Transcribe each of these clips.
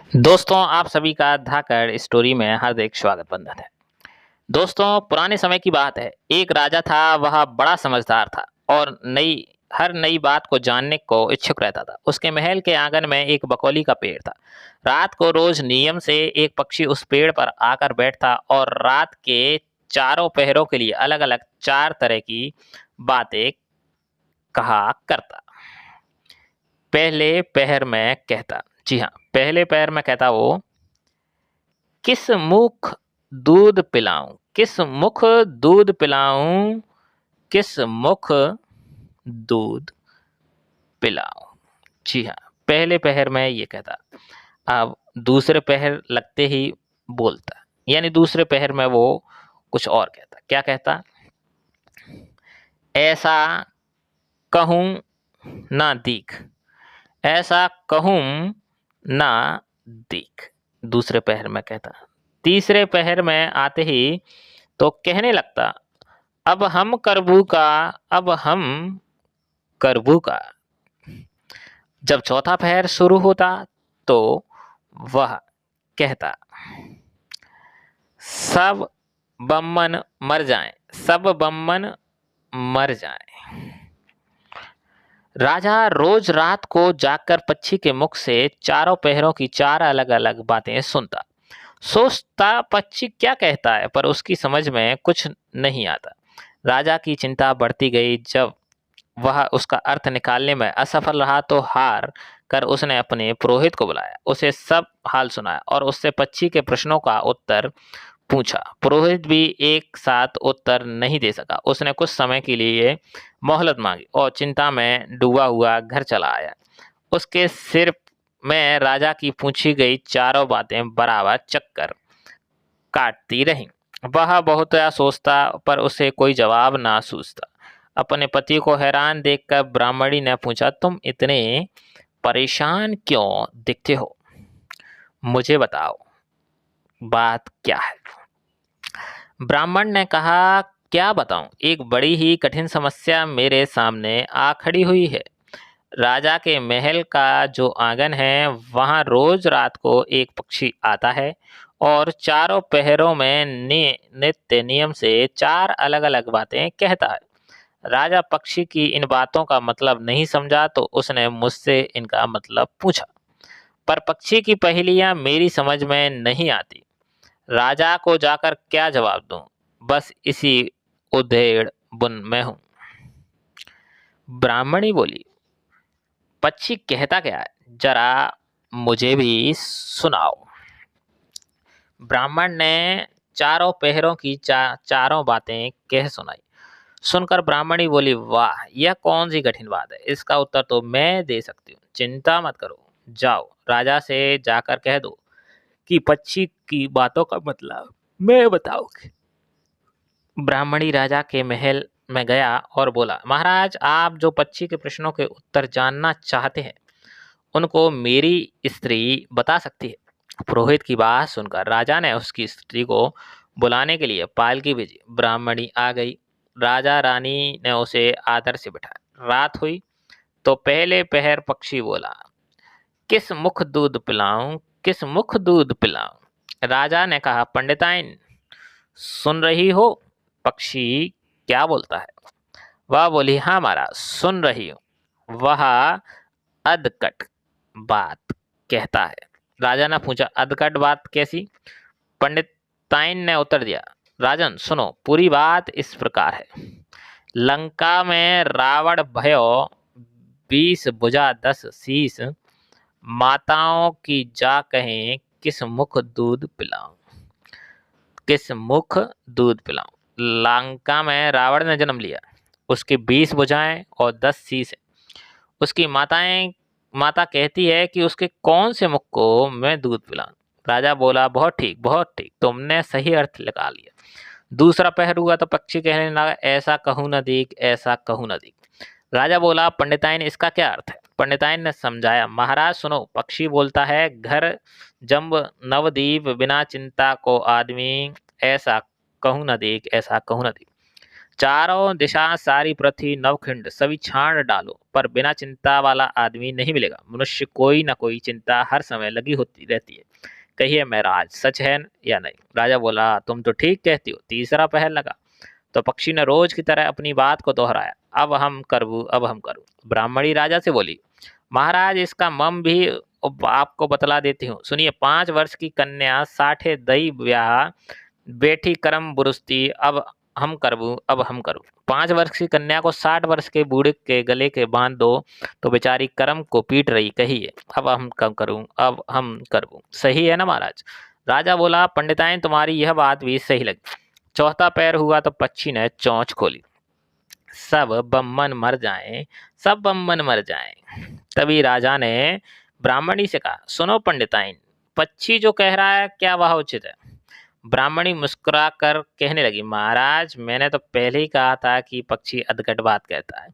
दोस्तों, आप सभी का धाकड़ स्टोरी में हार्दिक स्वागत बंधन है। दोस्तों, पुराने समय की बात है। एक राजा था, वह बड़ा समझदार था और हर नई बात को जानने को इच्छुक रहता था। उसके महल के आंगन में एक बकौली का पेड़ था। रात को रोज नियम से एक पक्षी उस पेड़ पर आकर बैठता और रात के चारों पहरों के लिए अलग-अलग 4 तरह की बातें कहा करता। पहले पहर में कहता, जी हाँ, पहले पहर में कहता वो, किस मुख दूध पिलाऊं, किस मुख दूध पिलाऊं, किस मुख दूध पिलाऊं। जी हाँ, पहले पहर में ये कहता। अब दूसरे पहर लगते ही बोलता, यानी दूसरे पहर में वो कुछ और कहता। क्या कहता? ऐसा कहूं ना दीख, ऐसा कहूं ना दीख, दूसरे पहर में कहता। तीसरे पहर में आते ही तो कहने लगता, अब हम करबू का, अब हम करबू का। जब चौथा पहर शुरू होता तो वह कहता, सब बम्मन मर जाएं, सब बम्मन मर जाएं। राजा रोज रात को जागकर पक्षी के मुख से चारों पहरों की 4 अलग-अलग बातें सुनता। सोचता पक्षी क्या कहता है, पर उसकी समझ में कुछ नहीं आता। राजा की चिंता बढ़ती गई। जब वह उसका अर्थ निकालने में असफल रहा तो हार कर उसने अपने पुरोहित को बुलाया, उसे सब हाल सुनाया और उससे पक्षी के प्रश्नों का उत्तर पूछा। पुरोहित भी एक साथ उत्तर नहीं दे सका। उसने कुछ समय के लिए मोहलत मांगी और चिंता में डूबा हुआ घर चला आया। उसके सिर में राजा की पूछी गई चारों बातें बराबर चक्कर काटती रहीं। वह बहुत सोचता, पर उसे कोई जवाब ना सूझता। अपने पति को हैरान देखकर ब्राह्मणी ने पूछा, तुम इतने परेशान क्यों दिखते हो? मुझे बताओ, बात क्या है? ब्राह्मण ने कहा, क्या बताऊं, एक बड़ी ही कठिन समस्या मेरे सामने आ खड़ी हुई है। राजा के महल का जो आंगन है, वहां रोज रात को एक पक्षी आता है और चारों पहरों में नित्य नियम से 4 अलग-अलग बातें कहता है। राजा पक्षी की इन बातों का मतलब नहीं समझा तो उसने मुझसे इनका मतलब पूछा, पर पक्षी की पहेलियां मेरी समझ में नहीं आती। राजा को जाकर क्या जवाब दूं? बस इसी उधेड़ बुन में हूं। ब्राह्मणी बोली, पक्षी कहता क्या है, जरा मुझे भी सुनाओ। ब्राह्मण ने चारों पहरों की चारों बातें कह सुनाई। सुनकर ब्राह्मणी बोली, वाह, यह कौन सी कठिन बात है, इसका उत्तर तो मैं दे सकती हूँ। चिंता मत करो, जाओ राजा से जाकर कह दो कि पक्षी की बातों का मतलब मैं बताऊंगी। ब्राह्मणी राजा के महल में गया और बोला, महाराज, आप जो पक्षी के प्रश्नों के उत्तर जानना चाहते हैं उनको मेरी स्त्री बता सकती है। पुरोहित की बात सुनकर राजा ने उसकी स्त्री को बुलाने के लिए पालकी भेजी। ब्राह्मणी आ गई। राजा रानी ने उसे आदर से बिठाया। रात हुई तो पहले पहर पक्षी बोला, किस मुख दूध पिलाऊं, किस मुख दूध पिलाऊं। राजा ने कहा, पंडिताइन, सुन रही हो पक्षी क्या बोलता है? वह बोली, हाँ महाराज, सुन रही हूँ। वह अधकट बात कहता है। राजा ने पूछा, अधकट बात कैसी? पंडित ताइन ने उत्तर दिया, राजन सुनो, पूरी बात इस प्रकार है। लंका में रावण भयो 20 भुजा 10 शीस, माताओं की जा कहें किस मुख दूध पिलाऊं, किस मुख दूध पिलाऊं। लंका में रावण ने जन्म लिया। उसकी 20 भुजाएं और 10 शीस है। उसकी माता कहती है कि उसके कौन से मुख को मैं दूध पिलाऊं। राजा बोला, बहुत ठीक, बहुत ठीक, तुमने सही अर्थ लगा लिया। दूसरा पहर हुआ तो पक्षी कहने लगा, ऐसा कहूं न दीख, ऐसा कहूं न दीख। राजा बोला, पंडिताइन, इसका क्या अर्थ है? पंडिताइन ने समझाया, महाराज सुनो, पक्षी बोलता है, घर जम्ब नवदीप बिना चिंता को आदमी, ऐसा कहूं न दीख, ऐसा कहूं न दीख। चारों दिशा सारी पृथ्वी नवखंड सभी छाण डालो, पर बिना चिंता वाला आदमी नहीं मिलेगा। मनुष्य कोई ना कोई चिंता हर समय लगी होती रहती है। कहिए महाराज, सच है या नहीं? राजा बोला, तुम तो ठीक कहती हो। तीसरा पहर लगा तो पक्षी ने रोज की तरह अपनी बात को दोहराया, अब हम करबू, अब हम करूँ। ब्राह्मणी राजा से बोली, महाराज इसका मम भी आपको बतला देती हूँ, सुनिए। 5 वर्ष की कन्या साठे दई ब्याह, बेटी करम बुरुस्ती, अब हम करबू, अब हम करूँ। 5 वर्ष की कन्या को 60 वर्ष के बूढ़े के गले के बांध दो तो बेचारी करम को पीट रही, कहिए अब हम कब करूँ, अब हम करबू। सही है ना महाराज? राजा बोला, पंडिताइन तुम्हारी यह बात भी सही लगी। चौथा पैर हुआ तो पक्षी ने चोंच खोली, सब बम्मन मर जाएं, सब बम्मन मर जाएं। तभी राजा ने ब्राह्मणी से कहा, सुनो पंडिताइन, पक्षी जो कह रहा है क्या वह उचित है? ब्राह्मणी मुस्कुरा कर कहने लगी, महाराज मैंने तो पहले ही कहा था कि पक्षी अधकट बात कहता है।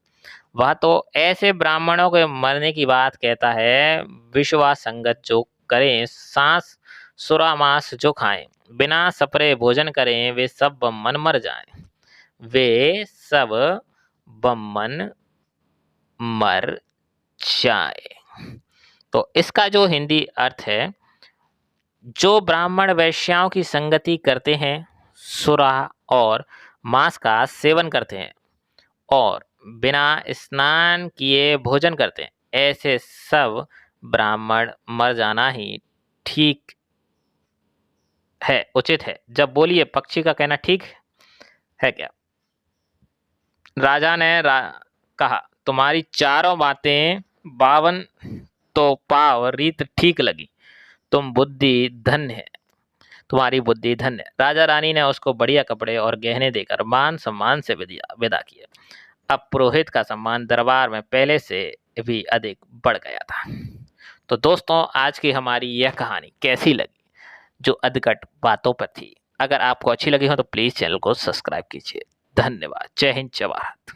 वह तो ऐसे ब्राह्मणों के मरने की बात कहता है, विश्वा संगत जो करें, सांस सुरा मांस जो खाएं, बिना सपरे भोजन करें, वे सब बम्मन मर जाएं, वे सब बम्मन मर जाए। तो इसका जो हिंदी अर्थ है, जो ब्राह्मण वैश्याओं की संगति करते हैं, सुरा और मांस का सेवन करते हैं और बिना स्नान किए भोजन करते हैं, ऐसे सब ब्राह्मण मर जाना ही ठीक है, उचित है। जब बोलिए, पक्षी का कहना ठीक है क्या? राजा ने कहा, तुम्हारी चारों बातें 52 तो पाव रीत ठीक लगी, तुम बुद्धि धन्य है, तुम्हारी बुद्धि धन्य है। राजा रानी ने उसको बढ़िया कपड़े और गहने देकर मान सम्मान से विदा किया। अब पुरोहित का सम्मान दरबार में पहले से भी अधिक बढ़ गया था। तो दोस्तों, आज की हमारी यह कहानी कैसी लगी, जो अधकट बातों पर थी? अगर आपको अच्छी लगी हो तो प्लीज़ चैनल को सब्सक्राइब कीजिए। धन्यवाद। जय हिंद, जय भारत।